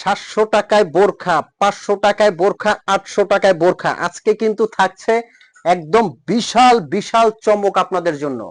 700 টাকায় বোরখা, 500 টাকায় বোরখা, 800 টাকায় বোরখা। আজকে কিন্তু থাকছে একদম বিশাল বিশাল চমক আপনাদের জন্য।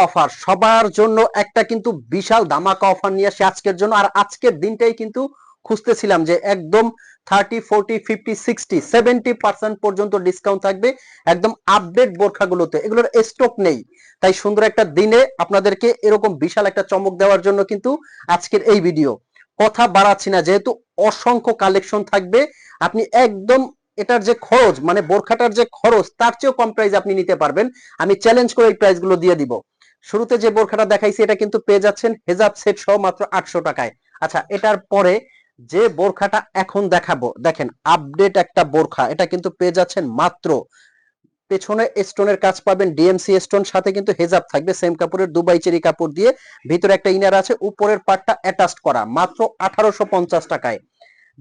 অফার সবার জন্য একটা কিন্তু বিশাল ধামাকা অফার নিয়ে আসে আজকের জন্য। আর আজকের দিনটাই কিন্তু খুঁজতেছিলাম যে একদম 30, 40, 50, 60, 70% পর্যন্ত ডিসকাউন্ট থাকবে একদম আপডেট বোরখাগুলোতে। এগুলোর স্টক নেই, তাই সুন্দর একটা দিনে আপনাদেরকে এরকম বিশাল একটা চমক দেওয়ার জন্য কিন্তু আজকের এই ভিডিও। কথা বাড়াচ্ছি না, যেহেতু অসংখ্য কালেকশন থাকবে, আপনি একদম এটার যে খরচ মানে বোরখাটার যে খরচ তার চেয়েও কম প্রাইস আপনি নিতে পারবেন। আমি চ্যালেঞ্জ করে এই প্রাইস গুলো দিয়ে দিব। শুরুতে যে বোরখাটা দেখাইছি এটা কিন্তু পেয়ে যাচ্ছেন হেজাব সেট সহ মাত্র 800 টাকায়। আচ্ছা, এটার পরে যে বোরখাটা এখন দেখাবো, দেখেন আপডেট একটা বোরখা, এটা কিন্তু পেয়ে যাচ্ছেন মাত্র, পেছনে স্টোনের কাজ পাবেন, ডিএমসি স্টোন, সাথে কিন্তু হেজাব থাকবে সেম কাপড়ের, দুবাই চেরি কাপড় দিয়ে, ভিতরে একটা ইনার আছে, উপরের পার্টটা অ্যাটাচড করা, মাত্র 1850 টাকায়।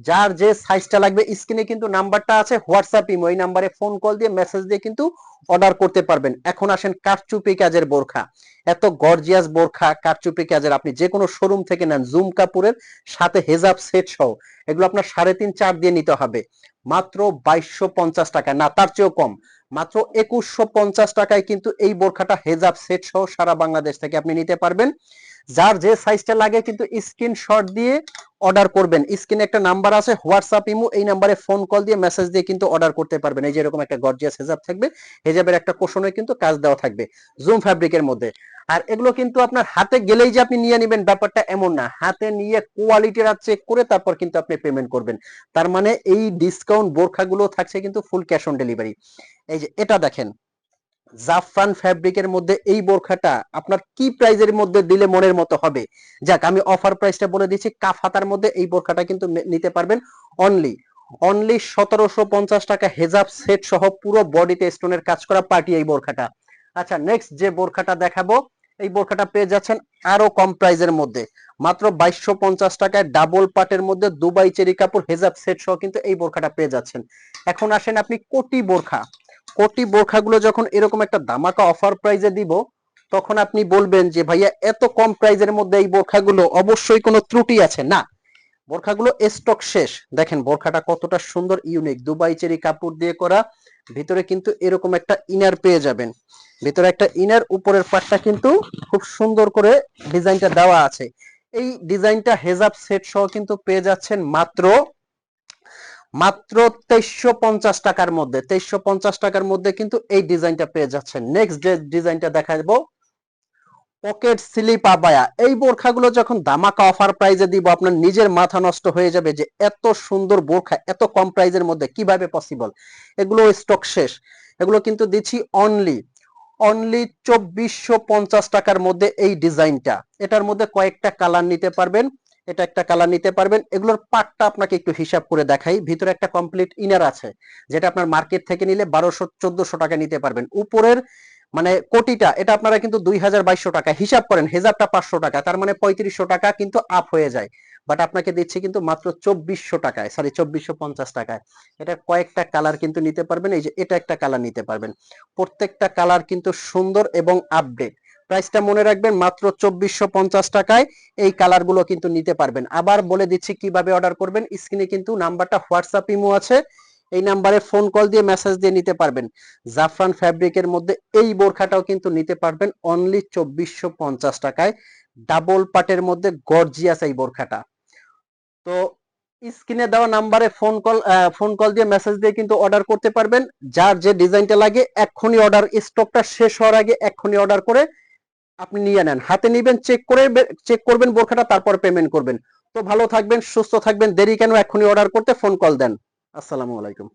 যার যে সাইজটা লাগবে স্ক্রিনে কিন্তু নাম্বারটা আছে, হোয়াটসঅ্যাপ ইমো, এই নাম্বারে ফোন কল দিয়ে মেসেজ দিয়ে কিন্তু অর্ডার করতে পারবেন। এখন আসেন কারচুপি কাজের বোরখা, এত গর্জিয়াস বোরখা কারচুপি কাজের, আপনি যে কোনো শোরুম থেকে নেন, জুম কাপড়ের সাথে হেজাব সেট সহ, এগুলো আপনার 3.5-4 দিয়ে নিতে হবে মাত্র 2250 টাকা, না তার চেয়েও কম, মাত্র 2150 টাকায় কিন্তু এই বোরখাটা হেজাব সেট সহ সারা বাংলাদেশ থেকে আপনি নিতে পারবেন। যার যে সাইজটা লাগে কিন্তু স্ক্রিনশট দিয়ে অর্ডার করবেন। স্ক্রিনে একটা নাম্বার আছে, হোয়াটসঅ্যাপ ইমো, এই নাম্বারে ফোন কল দিয়ে মেসেজ দিয়ে কিন্তু অর্ডার করতে পারবেন। এই যে এরকম একটা গর্জিয়াস হেজাব থাকবে, হেজাবের একটা কোশনে কিন্তু কাজ দেওয়া থাকবে জুম ফ্যাব্রিকের মধ্যে। আর এগুলো কিন্তু আপনার হাতে গেলেই যে আপনি নিয়ে নেবেন ব্যাপারটা এমন না, হাতে নিয়ে কোয়ালিটিটা চেক করে তারপর কিন্তু আপনি পেমেন্ট করবেন। তার মানে এই ডিসকাউন্ট বোরখাগুলো থাকছে কিন্তু ফুল ক্যাশ অন ডেলিভারি। এই যে এটা দেখেন, জাফরান ফ্যাব্রিকের মধ্যে এই বোরখাটা আপনার কি প্রাইজের মধ্যে দিলে মনের মতো হবে? যাক, আমি অফার প্রাইসটা বলে দিচ্ছি, কাফ হাতার মধ্যে এই বোরখাটা কিন্তু নিতে পারবেন অনলি অনলি 1750 টাকা, হেজাব সেট সহ পুরো বডিতে স্টোনের কাজ করা পার্টি এই বোরখাটা। আচ্ছা, নেক্সট যে বোরখাটা দেখাবো, এই বোরখাটা পেয়ে যাচ্ছেন আরো কম প্রাইজের মধ্যে, মাত্র 2250 টাকায়, ডাবল পাটের মধ্যে দুবাই চেরি কাপড় হেজাব সেট সহ কিন্তু এই বোরখাটা পেয়ে যাচ্ছেন। এখন আসেন আপনি কোটি বোরখা, কোটি বোরখাগুলো যখন এরকম একটা ধামাকা অফার প্রাইজে দিব, তখন আপনি বলবেন যে ভাইয়া এত কম প্রাইজের মধ্যে এই বোরখাগুলো, অবশ্যই কোনো ত্রুটি আছে। না, বোরখাগুলো স্টক শেষ। দেখেন বোরখাটা কতটা সুন্দর, ইউনিক, দুবাই চেরি কাপড় দিয়ে করা, ভিতরে কিন্তু এরকম একটা ইনার পেয়ে যাবেন, ভিতরে একটা ইনার, উপরের পাটটা কিন্তু খুব সুন্দর করে ডিজাইনটা দেওয়া আছে। এই ডিজাইনটা হেজাব সেট সহ কিন্তু পেয়ে যাচ্ছেন মাত্র মাত্র 2350 টাকার মধ্যে। 2350 টাকার মধ্যে কিন্তু এই ডিজাইনটা পেয়ে যাচ্ছেন। নেক্সট যে ডিজাইনটা দেখাবো, পকেট স্লিপ আবায়া, এই বোরখাগুলো যখন ধামাকা অফার প্রাইজে দিব, আপনার নিজের মাথা নষ্ট হয়ে যাবে যে এত সুন্দর বোরখা এত কম প্রাইজের মধ্যে কিভাবে পসিবল। এগুলো স্টক শেষ, এগুলো কিন্তু দিচ্ছি অনলি অনলি 2450 টাকার মধ্যে এই ডিজাইনটা। এটার মধ্যে কয়েকটা কালার নিতে পারবেন, এটা একটা কালার নিতে পারবেন। এগুলোর পাটটা আপনাকে একটু হিসাব করে দেখাই, ভিতরে একটা কমপ্লিট ইনার আছে, যেটা আপনার মার্কেট থেকে নিলে 1200-1400 টাকা নিতে পারবেন। উপরের মানে কোটিটা এটা আপনারা কিন্তু 2200 টাকা হিসাব করেন, হেজাবটা 500 টাকা, তার মানে 3500 টাকা কিন্তু আপ হয়ে যায়। বাট আপনাকে দিচ্ছি কিন্তু মাত্র 2400 টাকায়, সরি 2450 টাকায়। এটা কয়েকটা কালার কিন্তু নিতে পারবেন। এই যে এটা একটা কালার নিতে পারবেন, প্রত্যেকটা কালার কিন্তু সুন্দর এবং আপডেট। প্রাইসটা মনে রাখবেন, মাত্র 2450 টাকায় এই কালার গুলো কিন্তু নিতে পারবেন। আবার বলে দিচ্ছি কিভাবে অর্ডার করবেন, স্ক্রিনে কিন্তু নাম্বারটা হোয়াটসঅ্যাপ ইমো আছে, এই নাম্বারে ফোন কল দিয়ে মেসেজ দিয়ে নিতে পারবেন। জাফরান ফ্যাব্রিকের মধ্যে এই বোরখাটাও কিন্তু নিতে পারবেন অনলি 2450 টাকায়, ডাবল পাটের মধ্যে গর্জিয়াস এই বোরখাটা। তো স্ক্রিনে দেওয়া নাম্বারে ফোন কল দিয়ে মেসেজ দিয়ে কিন্তু অর্ডার করতে পারবেন। যার যে ডিজাইনটা লাগে এক্ষুনি অর্ডার, স্টকটা শেষ হওয়ার আগে এক্ষুনি অর্ডার করে আপনি নিয়ে নেন, হাতে নিবেন, চেক করবেন বোরখাটা, তারপর পেমেন্ট করবেন। তো ভালো থাকবেন, সুস্থ থাকবেন, দেরি কেন, এক্ষুনি অর্ডার করতে ফোন কল দেন। আসসালামু আলাইকুম।